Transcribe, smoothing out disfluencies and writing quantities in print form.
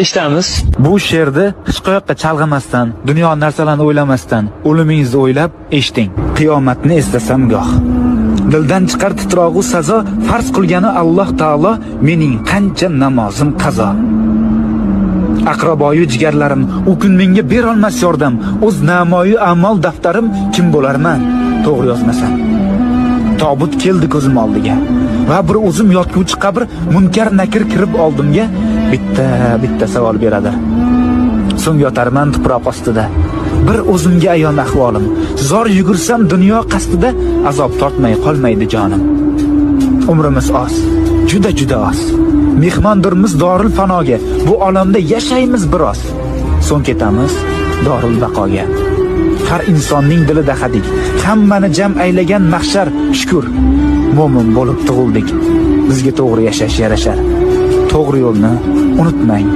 Eshitamiz. Bu she'rni hech qayoqqa chalg'imasdan, dunyo narsalarini o'ylamasdan, o'limingizni o'ylab eshiting. Qiyomatni eslasam goh. Dildan chiqar titrog'u sazo, farz qilgani Alloh taolo, mening qancha namozim qazo. Aqraboyu jigarlarim, u kun menga berolmas yordam, o'z namoyi amal daftarim kim bo'larman, to'g'ri yozmasam. Tobut keldi ko'zim oldiga va bir o'zim yotguvchi qabr munkar nakir kirib oldimga bitta savol beradi. So'ng yotarman tuproq ostida. Bir o'zimga ayon ahvolim. Zor yugursam dunyo qasdida azob tortmay qolmaydi jonim. Umrimiz oz, juda oz. Mehmondirmiz dorul fanoga. Bu olamda yashaymiz biroz. So'ng ketamiz dorul baqoga. Har insonning dilida hadik, hammani jam aylagan mahshar shukr. Mo'min bo'lib tug'ildik. Bizga to'g'ri yashash yarashar. To'g'ri yo'lni unutmang.